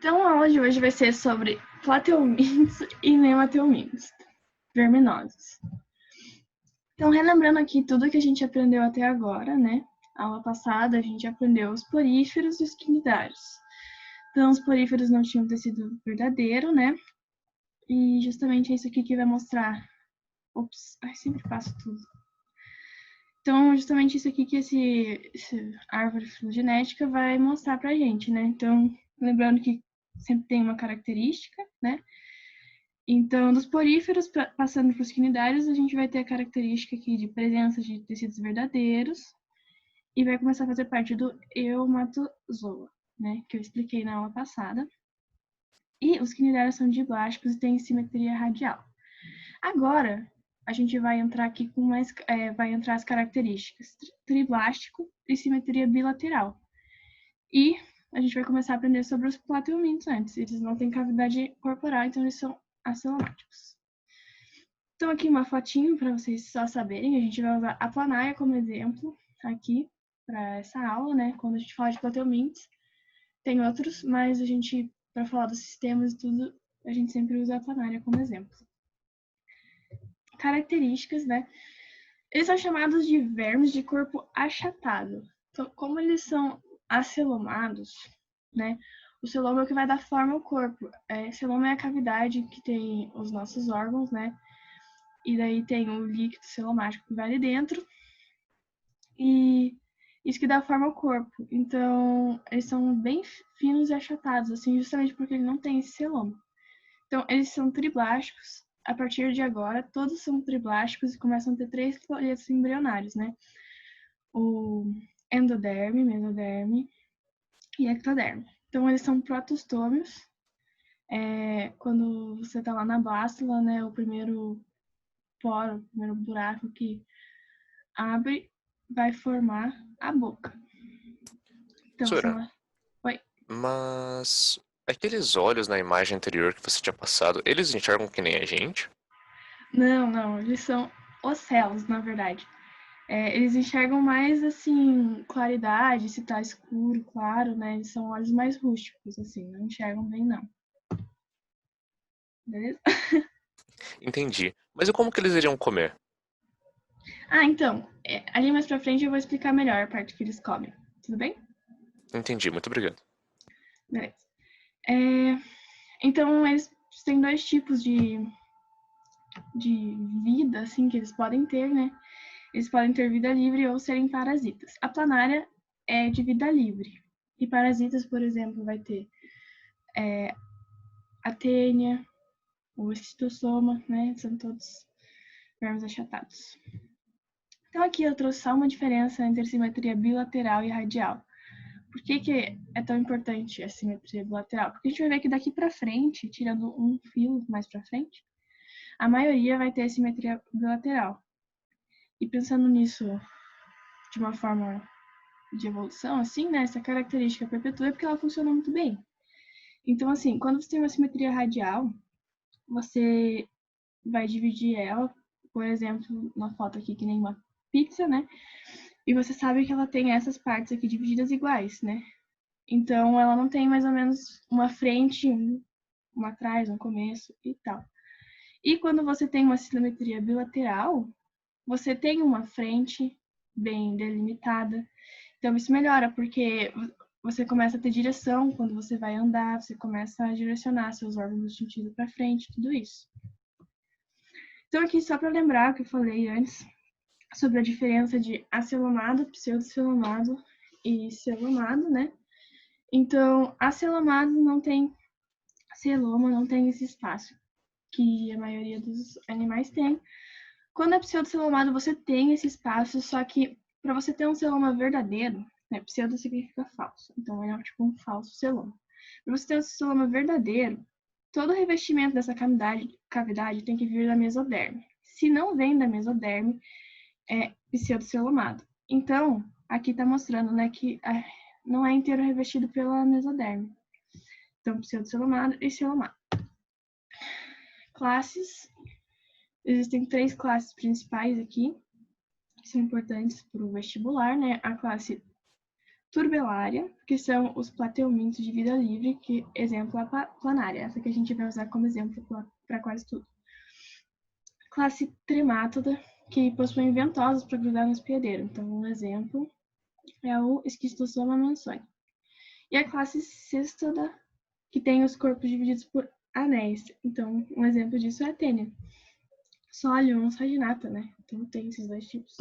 Então, a aula de hoje vai ser sobre plateumintos e nemateumintos, verminosos. Então, relembrando aqui tudo que a gente aprendeu até agora, né? A aula passada, a gente aprendeu os poríferos e os quinidários. Então, os poríferos não tinham tecido verdadeiro, né? E justamente é isso aqui que vai mostrar... Ops, ai, sempre passo tudo. Então, justamente isso aqui que esse árvore filogenética vai mostrar pra gente, né? Então, lembrando que sempre tem uma característica, né? Então, dos poríferos, passando para os quinidários, a gente vai ter a característica aqui de presença de tecidos verdadeiros e vai começar a fazer parte do eumatozoa, né? Que eu expliquei na aula passada. E os quinidários são diblásticos e têm simetria radial. Agora, a gente vai entrar aqui com vai entrar as características triblástico e simetria bilateral. E a gente vai começar a aprender sobre os plateumintos antes. Eles não têm cavidade corporal, então eles são acelomáticos. Então, aqui uma fotinho para vocês só saberem. A gente vai usar a planária como exemplo aqui para essa aula, né? Quando a gente fala de plateumintos. Tem outros, mas a gente, para falar dos sistemas e tudo, a gente sempre usa a planária como exemplo. Características, né? Eles são chamados de vermes de corpo achatado. Então, como eles são acelomados, né? O celoma é o que vai dar forma ao corpo. Celoma é a cavidade que tem os nossos órgãos, né? E daí tem o líquido celomático que vai ali dentro. E isso que dá forma ao corpo. Então, eles são bem finos e achatados, assim, justamente porque ele não tem esse celoma. Então, eles são triblásticos. A partir de agora, todos são triblásticos e começam a ter 3 folhetos embrionários, né? O endoderme, mesoderme e ectoderme. Então, eles são protostômios. Quando você tá lá na blástula, né? O primeiro poro, o primeiro buraco que abre, vai formar a boca. Então, Professora, Oi. mas aqueles olhos na imagem anterior que você tinha passado, eles enxergam que nem a gente? Não, eles são ocelos, na verdade. Eles enxergam mais, assim, claridade, se tá escuro, claro, né? Eles são olhos mais rústicos, assim, não enxergam bem, não. Beleza? Entendi. Mas e como que eles iriam comer? Então, ali mais pra frente eu vou explicar melhor a parte que eles comem. Tudo bem? Entendi, muito obrigado. Beleza. Então, eles têm 2 tipos de vida, assim, que eles podem ter, né? Eles podem ter vida livre ou serem parasitas. A planária é de vida livre. E parasitas, por exemplo, vai ter a tênia, o esquistossoma, né? São todos vermes achatados. Então, aqui eu trouxe só uma diferença entre simetria bilateral e radial. Por que é tão importante a simetria bilateral? Porque a gente vai ver que daqui para frente, tirando um fio mais para frente, a maioria vai ter simetria bilateral. E pensando nisso de uma forma de evolução, assim, né? Essa característica perpetua porque ela funciona muito bem. Então, assim, quando você tem uma simetria radial, você vai dividir ela, por exemplo, na foto aqui, que nem uma pizza, né? E você sabe que ela tem essas partes aqui divididas iguais, né? Então, ela não tem mais ou menos uma frente, uma atrás, um começo e tal. E quando você tem uma simetria bilateral, você tem uma frente bem delimitada. Então, isso melhora, porque você começa a ter direção quando você vai andar, você começa a direcionar seus órgãos do sentido para frente, tudo isso. Então, aqui só para lembrar o que eu falei antes sobre a diferença de acelomado, pseudocelomado e celomado, né? Então, acelomado não tem celoma, não tem esse espaço que a maioria dos animais tem. Quando é pseudocelomado, você tem esse espaço, só que para você ter um celoma verdadeiro, né, pseudo significa falso, então é tipo um falso celoma. Para você ter um celoma verdadeiro, todo o revestimento dessa cavidade tem que vir da mesoderme. Se não vem da mesoderme, é pseudocelomado. Então, aqui está mostrando, né, que não é inteiro revestido pela mesoderme. Então, pseudocelomado e celomado. Classes. Existem 3 classes principais aqui, que são importantes para o vestibular, né? A classe turbelária, que são os plateumintos de vida livre, que exemplo a planária, essa que a gente vai usar como exemplo para quase tudo. Classe tremátoda, que possuem ventosas para grudar no hospedeiro. Então, um exemplo é o Schistosoma mansoni. E a classe cêstoda, que tem os corpos divididos por anéis. Então, um exemplo disso é a tênia. Solium, saginata, né? Então, tem esses dois tipos.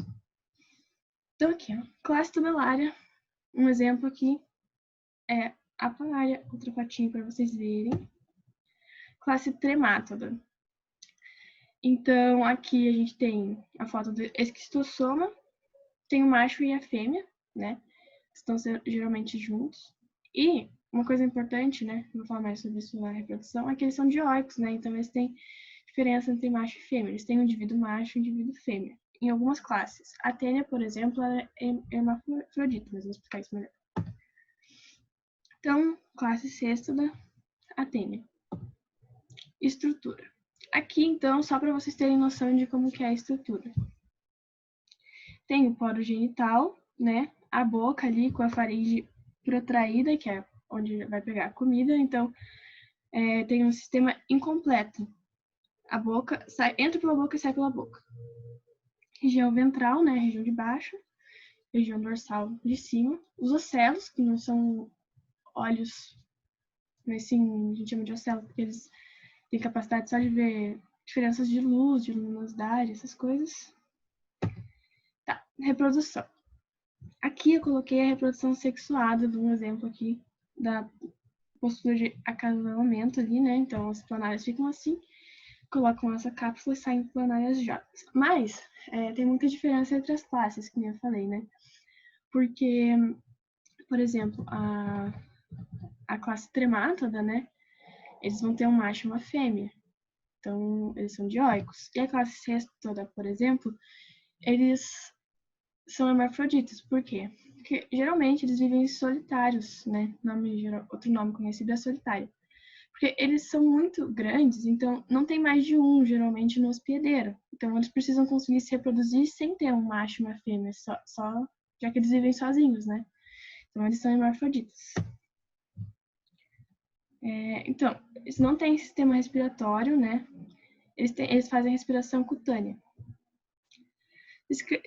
Então, aqui, ó, classe tubelária. Um exemplo aqui é a planária, outra patinha para vocês verem. Classe tremátoda. Então, aqui a gente tem a foto do esquistossoma, tem o macho e a fêmea, né? Estão geralmente juntos. E uma coisa importante, né? Vou falar mais sobre isso na reprodução, é que eles são dioicos, né? Então, eles têm diferença entre macho e fêmea. Eles têm um indivíduo macho e um indivíduo fêmea. Em algumas classes. A tênia, por exemplo, ela é hermafrodita, mas vou explicar isso melhor. Então, classe cêstoda, a tênia. Estrutura. Aqui, então, só para vocês terem noção de como que é a estrutura. Tem o poro genital, né? A boca ali com a faringe protraída, que é onde vai pegar a comida. Então, tem um sistema incompleto. A boca entra pela boca e sai pela boca. Região ventral, né? Região de baixo. Região dorsal de cima. Os ocelos, que não são olhos, mas sim, a gente chama de ocelo, porque eles têm capacidade só de ver diferenças de luz, de luminosidade, essas coisas. Tá, reprodução. Aqui eu coloquei a reprodução sexuada, de um exemplo aqui da postura de acasalamento ali, né? Então, as planárias ficam assim, colocam essa cápsula e saem planárias jovens. Mas, tem muita diferença entre as classes, que nem eu falei, né? Porque, por exemplo, a classe tremátoda, né? Eles vão ter um macho e uma fêmea. Então, eles são dioicos. E a classe cêstoda, por exemplo, eles são hermafroditas. Por quê? Porque geralmente eles vivem solitários, né? Outro nome conhecido é solitário. Porque eles são muito grandes, então não tem mais de um, geralmente, no hospedeiro. Então eles precisam conseguir se reproduzir sem ter um macho e uma fêmea, só já que eles vivem sozinhos, né? Então eles são hermafroditas. Então, eles não têm sistema respiratório, né? Eles fazem respiração cutânea.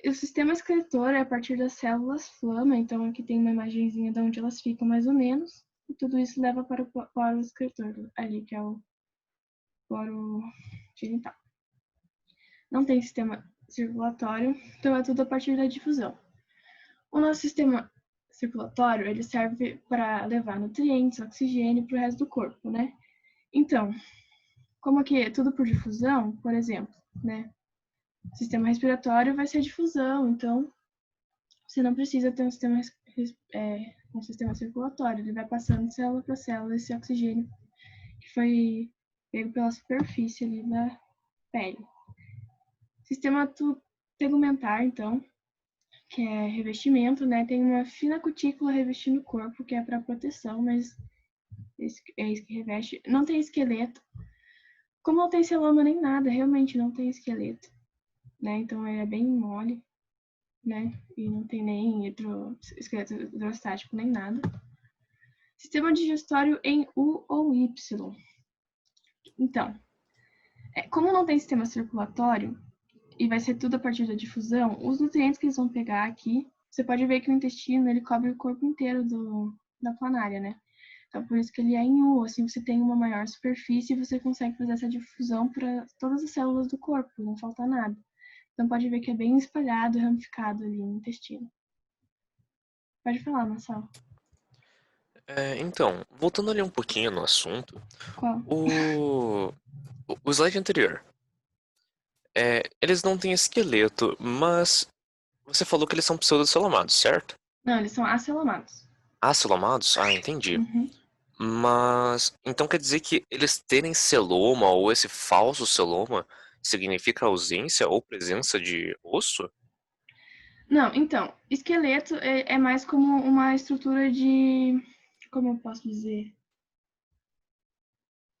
O sistema excretor é a partir das células flama, então aqui tem uma imagenzinha de onde elas ficam mais ou menos, e tudo isso leva para o poro excretor, ali que é o poro genital. Não tem sistema circulatório, então é tudo a partir da difusão. O nosso sistema circulatório, ele serve para levar nutrientes, oxigênio para o resto do corpo, né? Então, como aqui é tudo por difusão, por exemplo, né? O sistema respiratório vai ser difusão, então você não precisa ter um sistema circulatório, ele vai passando de célula para célula esse oxigênio que foi pego pela superfície ali da pele. Sistema tegumentar, então, que é revestimento, né? Tem uma fina cutícula revestindo o corpo, que é para proteção, mas é isso que reveste. Não tem esqueleto. Como não tem celoma nem nada, realmente não tem esqueleto, né? Então ele é bem mole, né? E não tem nem esqueleto hidrostático nem nada. Sistema digestório em U ou Y. Então, como não tem sistema circulatório e vai ser tudo a partir da difusão, os nutrientes que eles vão pegar aqui, você pode ver que o intestino ele cobre o corpo inteiro da planária, né? Então, por isso que ele é em U, assim você tem uma maior superfície e você consegue fazer essa difusão para todas as células do corpo, não falta nada. Então, pode ver que é bem espalhado, ramificado ali no intestino. Pode falar, Marcelo. Então, voltando ali um pouquinho no assunto, Qual? o slide anterior, eles não têm esqueleto, mas você falou que eles são pseudocelomados, certo? Não, eles são acelomados. Acelomados? Ah, entendi. Uhum. Mas, então quer dizer que eles terem celoma ou esse falso celoma significa ausência ou presença de osso? Não, então, esqueleto é mais como uma estrutura de... Como eu posso dizer?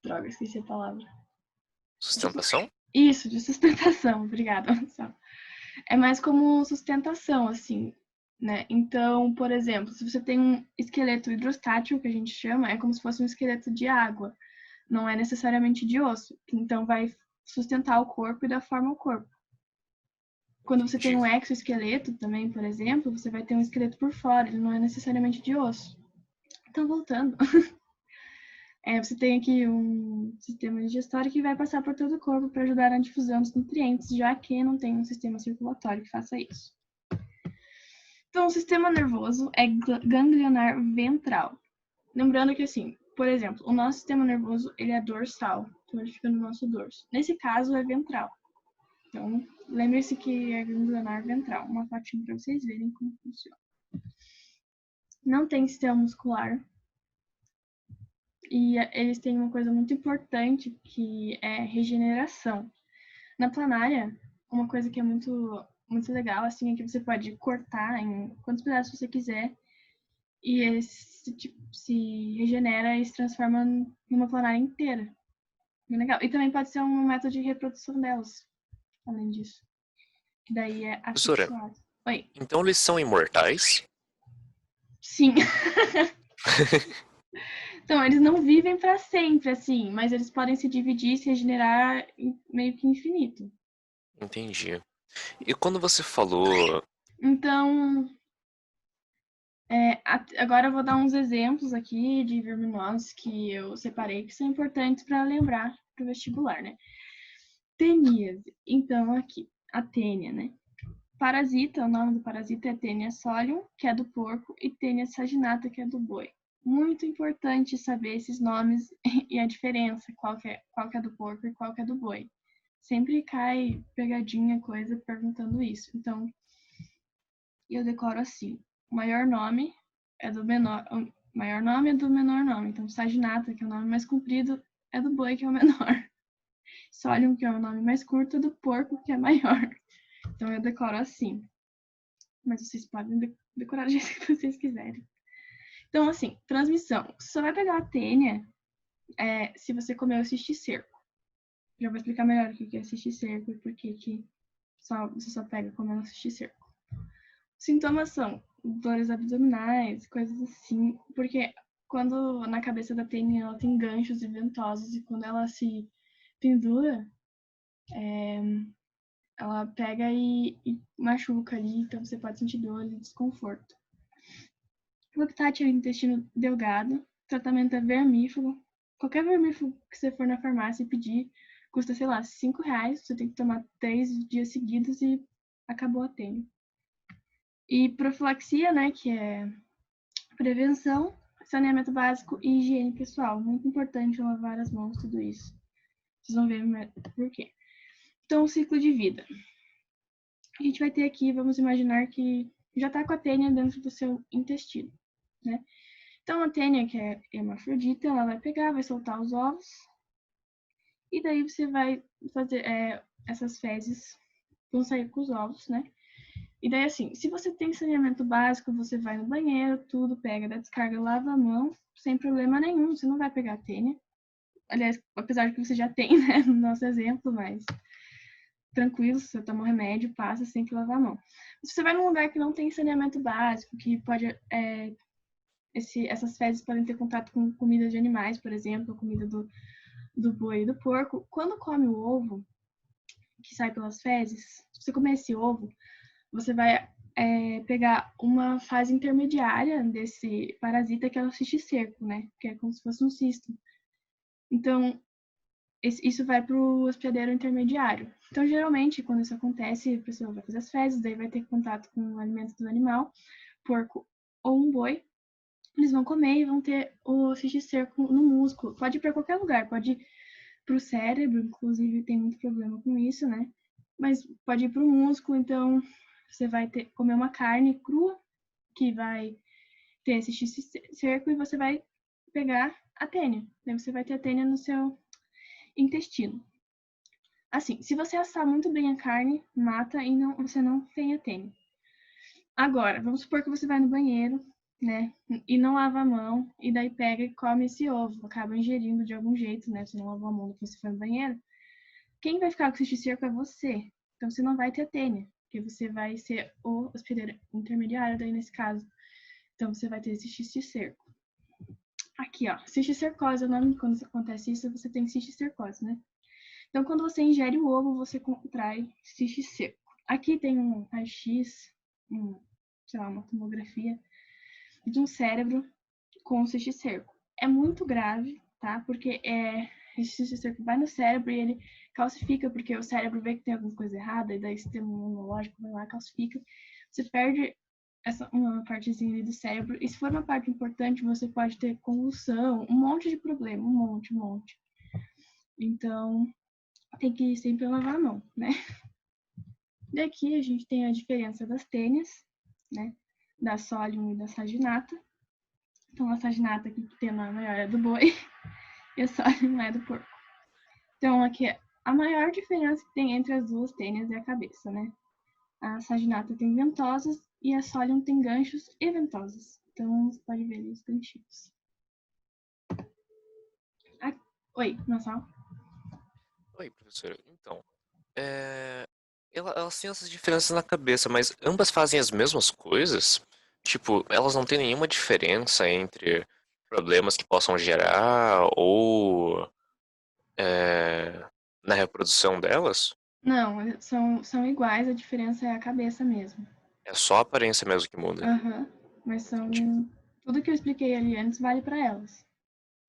Droga, esqueci a palavra. Sustentação? Isso, de sustentação, obrigada, Marcelo. É mais como sustentação, assim. né? Então, por exemplo, se você tem um esqueleto hidrostático, que a gente chama, é como se fosse um esqueleto de água. Não é necessariamente de osso. Então, vai sustentar o corpo e dar forma ao corpo. Quando você tem Entendi. um exoesqueleto também, por exemplo, você vai ter um esqueleto por fora, ele não é necessariamente de osso. Então, voltando, você tem aqui um sistema digestório que vai passar por todo o corpo para ajudar na difusão dos nutrientes, já que não tem um sistema circulatório que faça isso. Então, o sistema nervoso é ganglionar ventral. Lembrando que, assim, por exemplo, o nosso sistema nervoso, ele é dorsal, então ele fica no nosso dorso. Nesse caso, é ventral. Então, lembre-se que é ganglionar ventral. Uma fotinha para vocês verem como funciona. Não tem sistema muscular. E eles têm uma coisa muito importante, que é regeneração. Na planária, uma coisa que é muito, muito legal, assim, é que você pode cortar em quantos pedaços você quiser e ele se regenera e se transforma numa planária inteira. Bem legal. E também pode ser um método de reprodução delas, além disso. Que daí é Professora, assexuado. Oi. então eles são imortais? Sim. Então, eles não vivem para sempre, assim, mas eles podem se dividir e se regenerar meio que infinito. Entendi. E quando você falou. Então, agora eu vou dar uns exemplos aqui de verminoses que eu separei que são importantes para lembrar para o vestibular, né? Teníase. Então, aqui, a tênia, né? Parasita, o nome do parasita é Taenia solium, que é do porco, e Taenia saginata, que é do boi. Muito importante saber esses nomes e a diferença, qual que é do porco e qual que é do boi. Sempre cai pegadinha, coisa, perguntando isso. Então, eu decoro assim. O maior nome é do menor, o maior nome é do menor nome. Então, saginata, que é o nome mais comprido, é do boi, que é o menor. Solium, que é o nome mais curto, é do porco, que é maior. Então, eu decoro assim. Mas vocês podem decorar do jeito que vocês quiserem. Então, assim, transmissão. Você só vai pegar a tênia se você comer o cisticerco. Já vou explicar melhor o que é cisticerco e por que você só pega comendo cisticerco. Sintomas são dores abdominais, coisas assim, porque quando na cabeça da tênia ela tem ganchos e ventosos e quando ela se pendura, ela pega e machuca ali, então você pode sentir dor e desconforto. Lactate é o intestino delgado. Tratamento é vermífugo. Qualquer vermífugo que você for na farmácia e pedir, custa, sei lá, R$5. Você tem que tomar 3 dias seguidos e acabou a tênia. E profilaxia, né, que é prevenção, saneamento básico e higiene pessoal. Muito importante lavar as mãos, tudo isso. Vocês vão ver por quê. Então, o ciclo de vida. A gente vai ter aqui, vamos imaginar que já está com a tênia dentro do seu intestino, né? Então, a tênia, que é hermafrodita, ela vai pegar, vai soltar os ovos. E daí você vai fazer essas fezes, vão sair com os ovos, né? E daí, assim, se você tem saneamento básico, você vai no banheiro, tudo, pega da descarga, lava a mão, sem problema nenhum. Você não vai pegar a tênia. Aliás, apesar de que você já tem, né, no nosso exemplo, mas tranquilo, se você toma um remédio, passa sem que lavar a mão. Se você vai num lugar que não tem saneamento básico, que pode essas fezes podem ter contato com comida de animais, por exemplo, comida do boi e do porco. Quando come o ovo que sai pelas fezes, se você comer esse ovo, você vai pegar uma fase intermediária desse parasita, que é o cisticerco, né? Que é como se fosse um cisto. Então, isso vai para o hospedeiro intermediário. Então, geralmente, quando isso acontece, a pessoa vai fazer as fezes, daí vai ter contato com o alimento do animal, porco ou um boi. Eles vão comer e vão ter o cisticerco no músculo. Pode ir para qualquer lugar, pode ir para o cérebro, inclusive tem muito problema com isso, né? Mas pode ir para o músculo, então você vai comer uma carne crua que vai ter esse cisticerco e você vai pegar a tênia. Daí você vai ter a tênia no seu intestino. Assim, se você assar muito bem a carne, mata e você não tem a tênia. Agora, vamos supor que você vai no banheiro, né? E não lava a mão, e daí pega e come esse ovo, acaba ingerindo de algum jeito, né? Você não lavou a mão depois que você foi no banheiro. Quem vai ficar com esse cisticerco é você. Então você não vai ter tênia. porque você vai ser o hospedeiro intermediário daí nesse caso. Então, você vai ter esse cisticerco. Aqui, ó, cisticercose é o nome, quando acontece isso, você tem cisticercose, né? Então, quando você ingere o ovo, você contrai cisticerco. Aqui tem um raio-x, sei lá, uma tomografia de um cérebro com cisticerco. É muito grave, tá? Porque esse cisticerco vai no cérebro e ele calcifica, porque o cérebro vê que tem alguma coisa errada, e daí o sistema imunológico vai lá, calcifica. Você perde uma partezinha ali do cérebro, e se for uma parte importante, você pode ter convulsão, um monte de problema, um monte. Então, tem que sempre lavar a mão, né? Daqui a gente tem a diferença das tênias, né? Da Solium e da Saginata. Então, a Saginata aqui que tem a maior é do boi e a Solium é do porco. Então, aqui a maior diferença que tem entre as duas tênias é a cabeça, né? A Saginata tem ventosas e a Solium tem ganchos e ventosas. Então, você pode ver ali os ganchinhos. Oi, Nassau? Oi, professora. Então, elas têm essas diferenças na cabeça, mas ambas fazem as mesmas coisas? Tipo, elas não têm nenhuma diferença entre problemas que possam gerar ou na reprodução delas? Não, são iguais, a diferença é a cabeça mesmo. É só a aparência mesmo que muda. Aham, mas Entendi. tudo que eu expliquei ali antes vale para elas.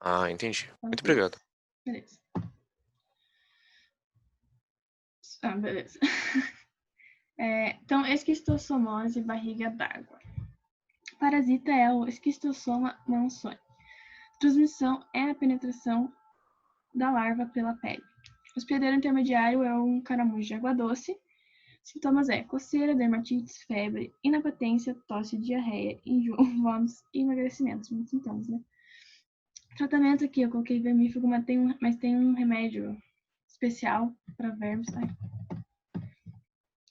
Ah, entendi. As Muito duas. obrigado. Beleza. Beleza. Então, esquistossomose, barriga d'água. Parasita é o Esquistossoma monzoni. Transmissão é a penetração da larva pela pele. Hospedeiro intermediário é um caramujo de água doce. Sintomas é coceira, dermatites, febre, inapetência, tosse, diarreia, enjoo, vômitos e emagrecimento. Muitos sintomas, né? Tratamento aqui, eu coloquei vermífugo, mas tem um remédio especial para vermes, tá?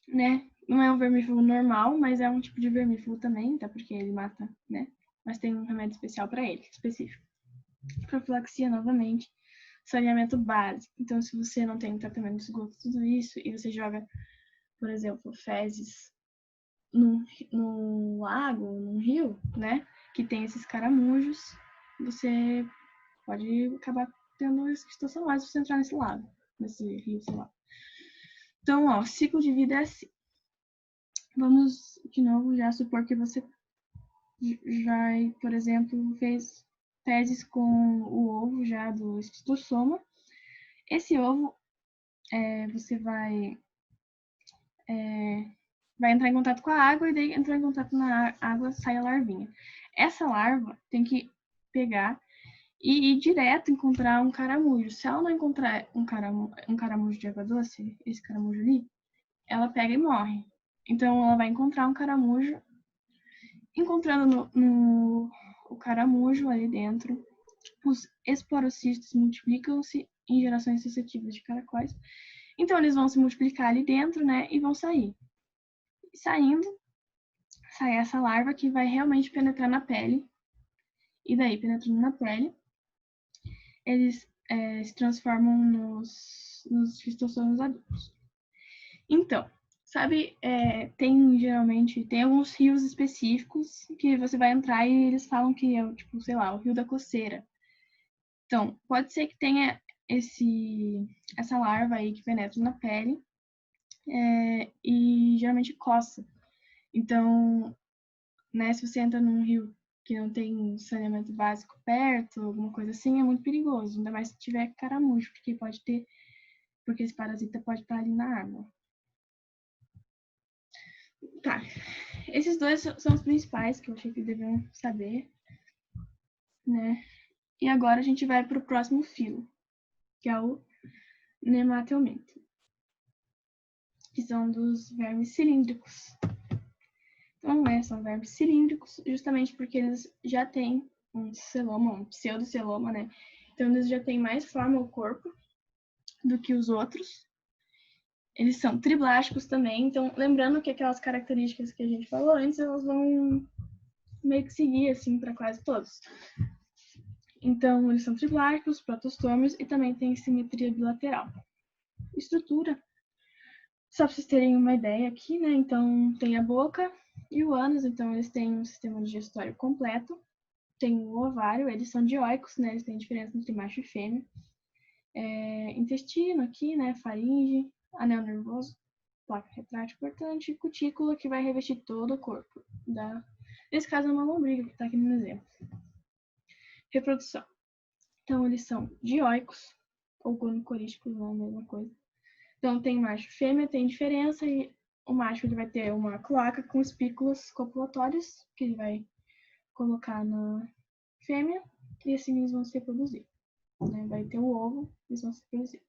Né? Não é um vermífugo normal, mas é um tipo de vermífugo também, tá? Porque ele mata, né? Mas tem um remédio especial para ele, específico. Profilaxia novamente. Saneamento básico. Então, se você não tem tratamento de esgoto, tudo isso, e você joga, por exemplo, fezes num lago, num rio, né? Que tem esses caramujos, você pode acabar tendo esquistossomose se você entrar nesse lago, nesse rio, sei lá. Então, ó, ciclo de vida é assim. Vamos, de novo, já supor que você já, por exemplo, fez fezes com o ovo já do esquistossoma. Esse ovo, você vai entrar em contato com a água e daí entrar em contato na água sai a larvinha. Essa larva tem que pegar e ir direto encontrar um caramujo. Se ela não encontrar um caramujo de água doce, esse caramujo ali, ela pega e morre. Então ela vai encontrar um caramujo. Encontrando o caramujo ali dentro, os esporocistos multiplicam-se em gerações sucessivas de caracóis. Então eles vão se multiplicar ali dentro, né, e vão sair. Saindo, sai essa larva que vai realmente penetrar na pele. E daí, penetrando na pele, eles se transformam nos esquistossomas adultos. Então, sabe, geralmente tem alguns rios específicos que você vai entrar e eles falam que é, tipo, sei lá, o rio da coceira. Então, pode ser que tenha essa larva aí que penetra na pele e geralmente coça. Então, né, se você entra num rio que não tem saneamento básico perto, alguma coisa assim, é muito perigoso. Ainda mais se tiver caramujo, porque esse parasita pode estar ali na água. Tá. Esses dois são os principais que eu achei que deviam saber, né? E agora a gente vai para o próximo filo, que é o Nematelminto, que são dos vermes cilíndricos. Então, são vermes cilíndricos justamente porque eles já têm um celoma, um pseudoceloma, né? Então, eles já têm mais forma ao corpo do que os outros. Eles são triblásticos também, então, lembrando que aquelas características que a gente falou antes, elas vão meio que seguir, assim, para quase todos. Então, eles são triblásticos, protostômios e também tem simetria bilateral. Estrutura. Só para vocês terem uma ideia aqui, né? Então, tem a boca e o ânus, então eles têm um sistema digestório completo. Tem o ovário, eles são dioicos, né? Eles têm diferença entre macho e fêmea. Intestino aqui, né? Faringe, anel nervoso, placa retrátil portante e cutícula que vai revestir todo o corpo. Nesse caso é uma lombriga que está aqui no exemplo. Reprodução. Então, eles são dioicos, ou gonocorísticos, não é a mesma coisa. Então, tem macho e fêmea, tem diferença, e o macho ele vai ter uma cloaca com espículas copulatórias, que ele vai colocar na fêmea, e assim eles vão se reproduzir. Né? Vai ter o ovo, eles vão se reproduzir.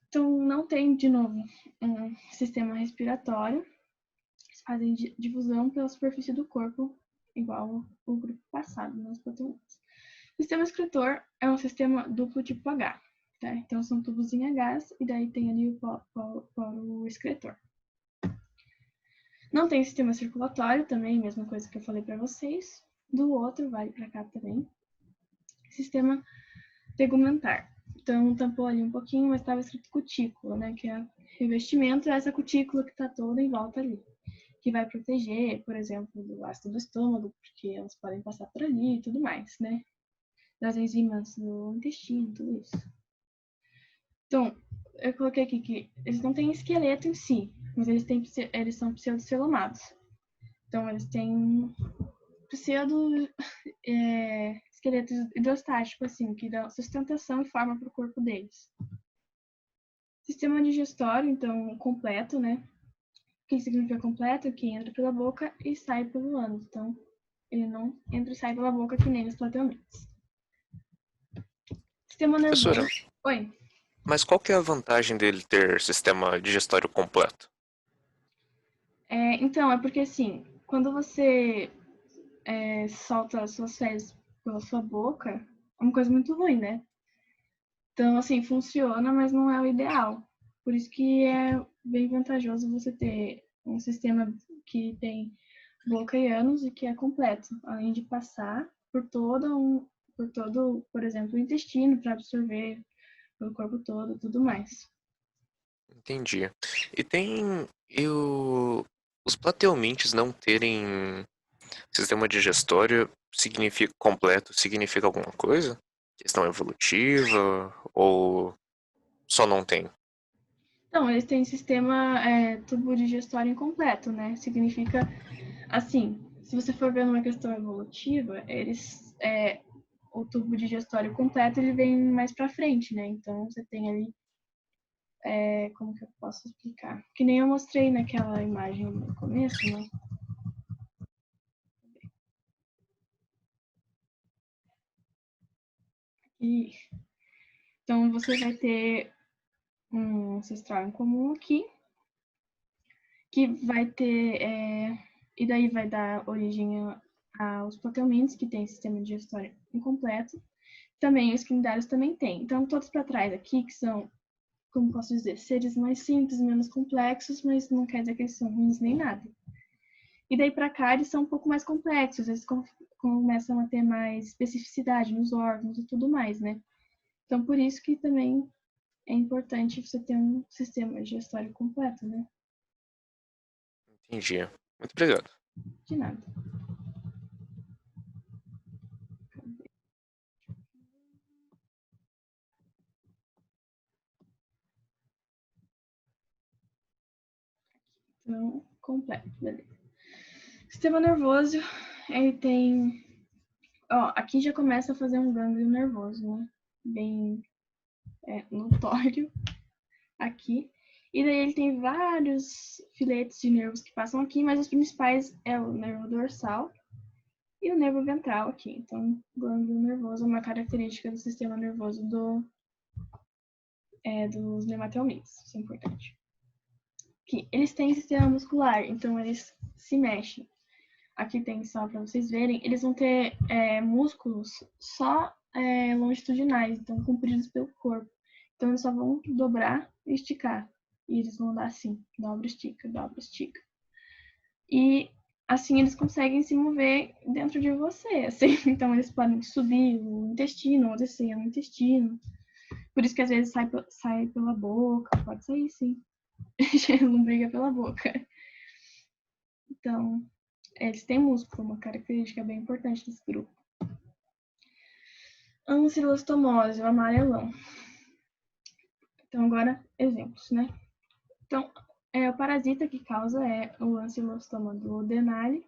Então, não tem, de novo, um sistema respiratório. Eles fazem difusão pela superfície do corpo, igual o grupo passado, nas proteínas. O sistema excretor é um sistema duplo tipo H. Tá? Então, são tubos em H e daí tem ali o poro excretor. Não tem sistema circulatório também, mesma coisa que eu falei para vocês. Do outro, vai para cá também. Sistema tegumentar. Então, tampou ali um pouquinho, mas estava escrito cutícula, né? Que é revestimento, é essa cutícula que está toda em volta ali. Que vai proteger, por exemplo, do ácido do estômago, porque elas podem passar por ali e tudo mais, né? Das enzimas do intestino, tudo isso. Então, eu coloquei aqui que eles não têm esqueleto em si, mas eles são pseudocelomados. Então, eles têm esqueleto hidrostático, assim, que dá sustentação e forma para o corpo deles. Sistema digestório, então, completo, né? O que significa completo? Que entra pela boca e sai pelo ânus. Então, ele não entra e sai pela boca que nem os plateumintes. Sistema nervoso. Professora, Oi. mas qual que é a vantagem dele ter sistema digestório completo? Então, é porque assim, quando você solta as suas fezes pela sua boca, é uma coisa muito ruim, né? Então, assim, funciona, mas não é o ideal. Por isso que é bem vantajoso você ter um sistema que tem boca e ânus e que é completo, além de passar por todo, por exemplo, o intestino para absorver pelo corpo todo e tudo mais. Entendi. E os plateumintes não terem sistema digestório significa alguma coisa? Questão evolutiva ou só não tem? Então, eles têm sistema tubo digestório incompleto, né? Significa, assim, se você for ver numa questão evolutiva, o tubo digestório completo ele vem mais para frente, né? Então, você tem ali, como que eu posso explicar? Que nem eu mostrei naquela imagem no começo, né? Então, você vai ter um ancestral em comum aqui, que vai ter, e daí vai dar origem aos plateumintes, que tem sistema digestório incompleto. Também os quinidários também têm. Então, todos para trás aqui, que são, como posso dizer, seres mais simples, menos complexos, mas não quer dizer que eles são ruins nem nada. E daí para cá, eles são um pouco mais complexos, eles começam a ter mais especificidade nos órgãos e tudo mais, né? Então, por isso que também é importante você ter um sistema digestório completo, né? Entendi. Muito obrigado. De nada. Então, completo, beleza. Sistema nervoso, ele tem... Ó, aqui já começa a fazer um gânglio nervoso, né? Bem notório aqui. E daí ele tem vários filetes de nervos que passam aqui, mas os principais é o nervo dorsal e o nervo ventral aqui. Então, gânglio nervoso é uma característica do sistema nervoso dos nematelmintes. Isso é importante. Aqui, eles têm sistema muscular, então eles se mexem. Aqui tem só para vocês verem, eles vão ter músculos só longitudinais, então compridos pelo corpo. Então eles só vão dobrar e esticar. E eles vão dar assim, dobra, estica, dobra, estica. E assim eles conseguem se mover dentro de você, assim. Então eles podem subir o intestino ou descer o intestino. Por isso que às vezes sai pela boca, pode sair sim. Não briga pela boca. Então, eles têm músculo, uma característica bem importante desse grupo. Ancilostomose, o amarelão. Então, agora, exemplos, né? Então, o parasita que causa é o Ancylostoma duodenale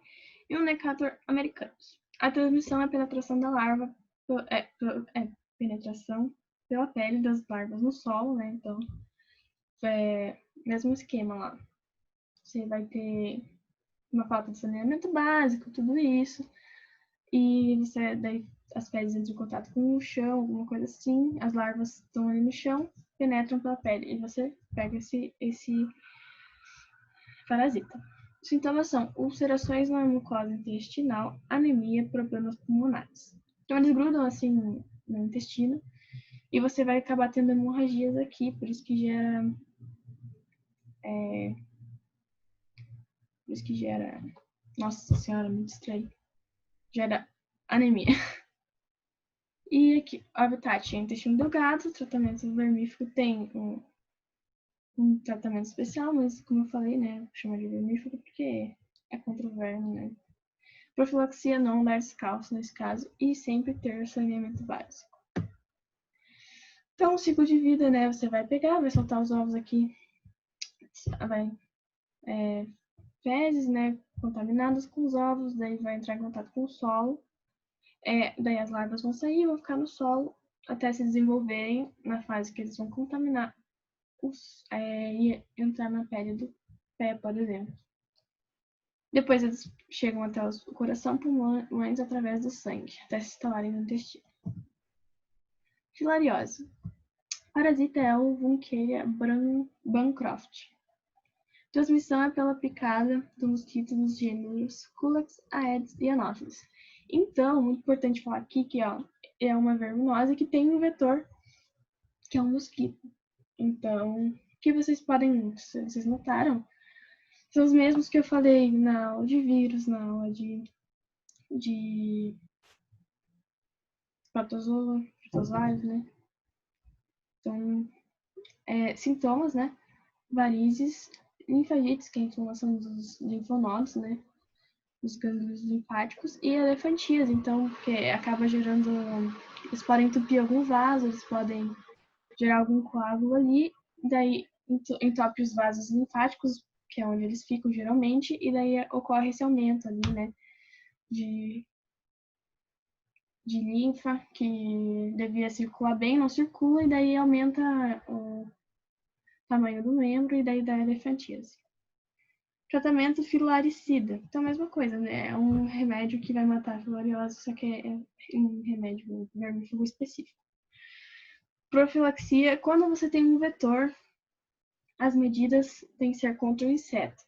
e o Necator americanus. A transmissão é pela atração da larva, penetração pela pele das larvas no solo, né? Então, mesmo esquema lá. Você vai ter uma falta de saneamento básico, tudo isso. E você, daí, as peles entram em contato com o chão, alguma coisa assim. As larvas estão ali no chão, penetram pela pele. E você pega esse parasita. Os sintomas são ulcerações na mucosa intestinal, anemia, problemas pulmonares. Então, eles grudam assim no intestino e você vai acabar tendo hemorragias aqui, por isso que gera. Por isso que gera. Nossa senhora, me distraí. Gera anemia. E aqui, o habitat é intestino delgado, o tratamento vermífugo tem um tratamento especial, mas como eu falei, né, chama de vermífugo porque é contra o verme, né? Profilaxia não dar descalço nesse caso e sempre ter saneamento básico. Então, o ciclo de vida, né? Você vai pegar, vai soltar os ovos aqui, fezes, né? Contaminadas com os ovos, daí vai entrar em contato com o solo. Daí as larvas vão sair, vão ficar no solo até se desenvolverem na fase que eles vão contaminar e entrar na pele do pé, por exemplo. Depois eles chegam até o coração, pulmões através do sangue, até se instalarem no intestino. Filariose. Parasita é o Vunkeria bancroft. Transmissão é pela picada do mosquito dos gêneros Culex, Aedes e Anopheles. Então, muito importante falar aqui que é uma verminose que tem um vetor, que é um mosquito. Então, o que vocês podem, se vocês notaram, são os mesmos que eu falei na aula de vírus, na aula de protozoários, né? Então, sintomas, né? Varizes, linfagites, que é a inflamação dos linfonodos, né? Dos gânglios linfáticos, e elefantias, então, que acaba gerando. Eles podem entupir algum vaso, eles podem gerar algum coágulo ali, daí entope os vasos linfáticos, que é onde eles ficam geralmente, e daí ocorre esse aumento ali, né? De linfa, que devia circular bem, não circula, e daí aumenta o tamanho do membro, e daí dá elefantíase. Tratamento filaricida. Então, a mesma coisa, né? É um remédio que vai matar a filariose, só que é um remédio vermífugo específico. Profilaxia. Quando você tem um vetor, as medidas têm que ser contra o inseto.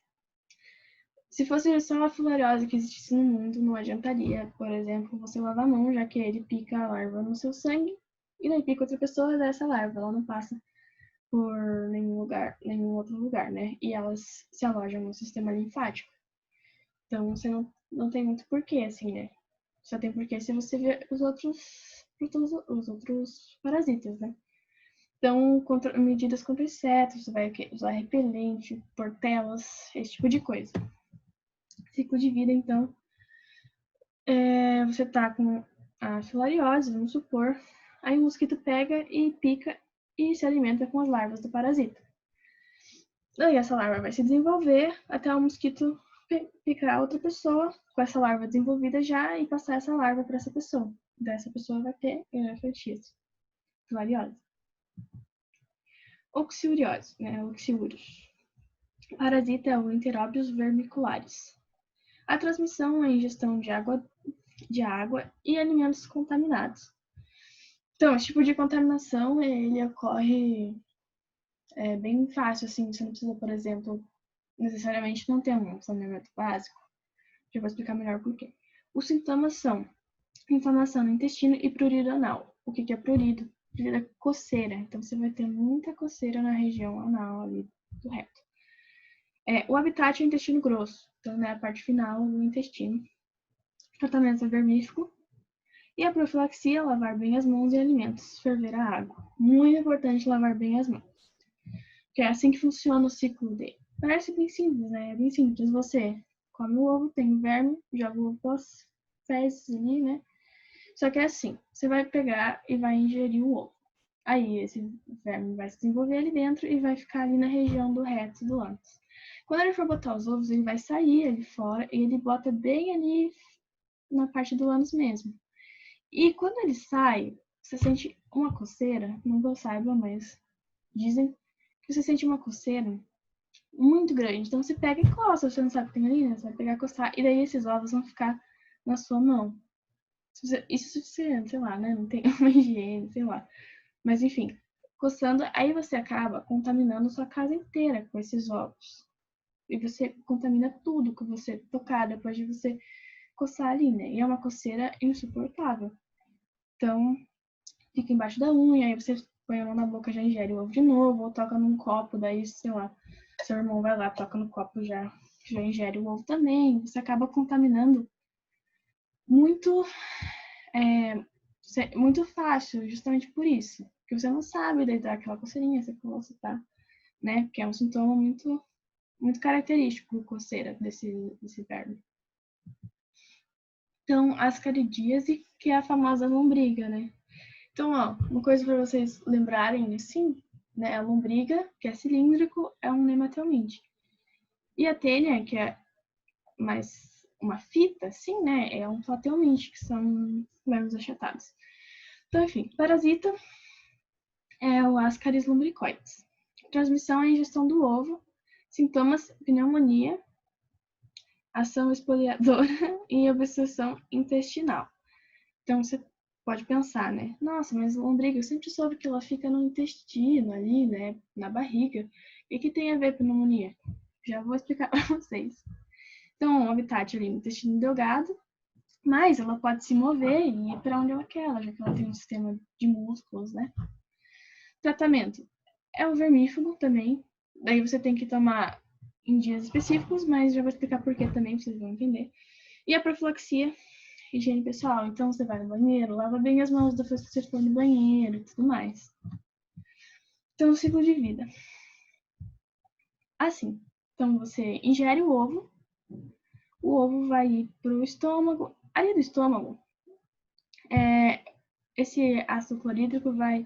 Se fosse só a filariose que existisse no mundo, não adiantaria, por exemplo, você lavar a mão, já que ele pica a larva no seu sangue, e daí pica outra pessoa dessa larva, ela não passa por nenhum outro lugar, né? E elas se alojam no sistema linfático. Então, você não tem muito porquê, assim, né? Só tem porquê se você ver os outros parasitas, né? Então, medidas contra insetos, você vai usar repelente, portelas, esse tipo de coisa. Ciclo de vida, então, você tá com a filariose, vamos supor, aí o mosquito pega e pica e se alimenta com as larvas do parasita. Daí essa larva vai se desenvolver até o mosquito picar outra pessoa com essa larva desenvolvida já e passar essa larva para essa pessoa. Daí essa pessoa vai ter elefantíase, filariose. Oxiuriose, né? Oxiúrios. Parasita é o Enterobius vermicularis. A transmissão é a ingestão de água e alimentos contaminados. Então, esse tipo de contaminação, ele ocorre bem fácil, assim, você não precisa, por exemplo, necessariamente não ter um saneamento básico. Já vou explicar melhor por quê. Os sintomas são inflamação no intestino e prurido anal. O que é prurido? Prurido é coceira, então você vai ter muita coceira na região anal ali do reto. O habitat é o intestino grosso, então é a parte final do intestino. Tratamento vermífugo. E a profilaxia, lavar bem as mãos e alimentos, ferver a água. Muito importante lavar bem as mãos. Que é assim que funciona o ciclo dele. Parece bem simples, né? É bem simples. Você come o ovo, tem verme, joga o ovo pelas fezes ali, né? Só que é assim, você vai pegar e vai ingerir o ovo. Aí esse verme vai se desenvolver ali dentro e vai ficar ali na região do reto do ânus. Quando ele for botar os ovos, ele vai sair ali fora e ele bota bem ali na parte do ânus mesmo. E quando ele sai, você sente uma coceira, não que eu saiba, mas dizem que você sente uma coceira muito grande. Então você pega e coça, você não sabe o que tem ali, né? Você vai pegar e coçar, e daí esses ovos vão ficar na sua mão. Isso se você, sei lá, né? Não tem uma higiene, sei lá. Mas enfim, coçando, aí você acaba contaminando sua casa inteira com esses ovos. E você contamina tudo que você tocar depois de você coçar ali, né? E é uma coceira insuportável. Então, fica embaixo da unha, aí você põe a mão na boca, já ingere o ovo de novo, ou toca num copo, daí, sei lá, seu irmão vai lá, toca no copo, já ingere o ovo também. Você acaba contaminando muito, muito fácil, justamente por isso. Porque você não sabe daí dar aquela coceirinha, você tá, né? Porque é um sintoma muito característico, coceira desse verme. Então, ascaridíase, que é a famosa lombriga, né? Então, ó, uma coisa para vocês lembrarem, assim, né? A lombriga, que é cilíndrico, é um nematelminte. E a tênia, que é mais uma fita, assim, né? É um platelminte, que são vermes achatados. Então, enfim, parasita é o Ascaris lumbricoides. Transmissão é a ingestão do ovo. Sintomas: pneumonia, ação espoliadora e obstrução intestinal. Então, você pode pensar, né? Nossa, mas a lombriga, eu sempre soube que ela fica no intestino ali, né? Na barriga. O que tem a ver com pneumonia? Já vou explicar para vocês. Então, o habitat ali no intestino delgado, mas ela pode se mover e ir para onde ela quer, já que ela tem um sistema de músculos, né? Tratamento é o vermífugo também. Daí você tem que tomar em dias específicos, mas já vou explicar por que também, pra vocês vão entender. E a profilaxia, higiene pessoal. Então você vai no banheiro, lava bem as mãos depois que você for no banheiro e tudo mais. Então, o ciclo de vida. Assim. Então, você ingere o ovo vai ir pro estômago. Ali do estômago, esse ácido clorídrico vai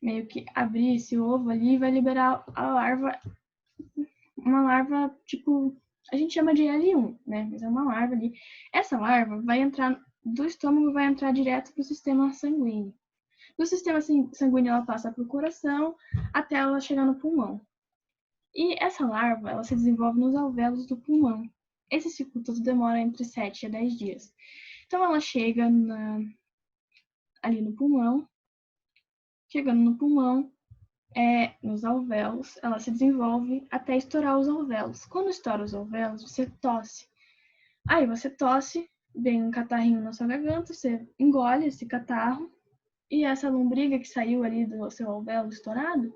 meio que abrir esse ovo ali e vai liberar a larva, uma larva tipo, a gente chama de L1, né? Mas é uma larva ali. Essa larva vai entrar do estômago, vai entrar direto pro sistema sanguíneo. Do sistema sanguíneo ela passa pro coração até ela chegar no pulmão. E essa larva, ela se desenvolve nos alvéolos do pulmão. Esse ciclo todo demora entre 7 a 10 dias. Então ela chega ali no pulmão. Chegando no pulmão, nos alvéolos, ela se desenvolve até estourar os alvéolos. Quando estoura os alvéolos, você tosse. Aí você tosse, vem um catarrinho na sua garganta, você engole esse catarro, e essa lombriga que saiu ali do seu alvéolo estourado,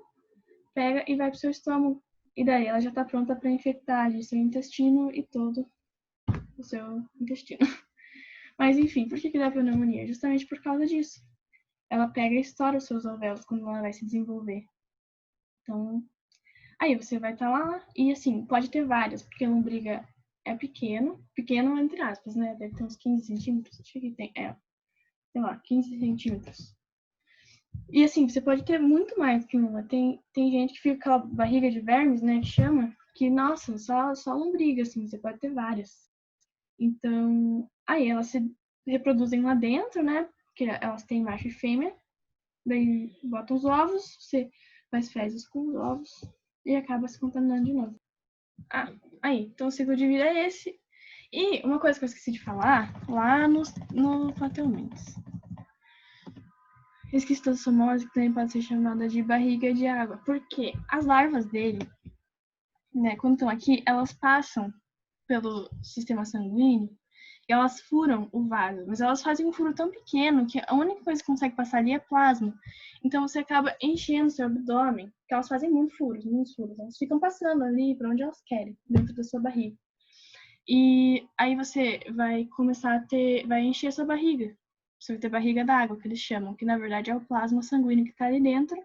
pega e vai pro seu estômago. E daí ela já está pronta para infectar ali seu intestino e todo o seu intestino. Mas enfim, por que dá pneumonia? Justamente por causa disso. Ela pega e estoura os seus alvéolos quando ela vai se desenvolver. Então, aí você vai estar lá e assim, pode ter várias, porque a lombriga é pequeno entre aspas, né? Deve ter uns 15 centímetros, acho que tem, sei lá, 15 centímetros. E assim, você pode ter muito mais que uma. Tem gente que fica com aquela barriga de vermes, né, que chama, que, nossa, só lombriga, assim, você pode ter várias. Então, aí elas se reproduzem lá dentro, né, porque elas têm macho e fêmea, daí botam os ovos, você faz fezes com os ovos e acaba se contaminando de novo. Aí, então o ciclo de vida é esse. E uma coisa que eu esqueci de falar, lá no Platelmintes. Esquistossomose, que também pode ser chamada de barriga de água, porque as larvas dele, né, quando estão aqui, elas passam pelo sistema sanguíneo e elas furam o vaso, mas elas fazem um furo tão pequeno que a única coisa que consegue passar ali é plasma. Então você acaba enchendo seu abdômen, porque elas fazem muitos furos, elas ficam passando ali para onde elas querem, dentro da sua barriga. E aí você vai começar vai encher a sua barriga. Você vai ter barriga d'água, que eles chamam, que na verdade é o plasma sanguíneo que está ali dentro.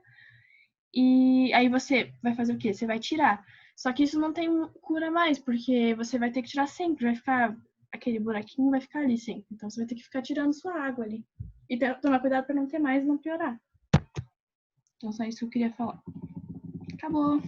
E aí você vai fazer o quê? Você vai tirar. Só que isso não tem cura mais, porque você vai ter que tirar sempre, vai ficar aquele buraquinho vai ficar ali sempre. Então você vai ter que ficar tirando sua água ali. E tomar cuidado para não ter mais e não piorar. Então só isso que eu queria falar. Acabou.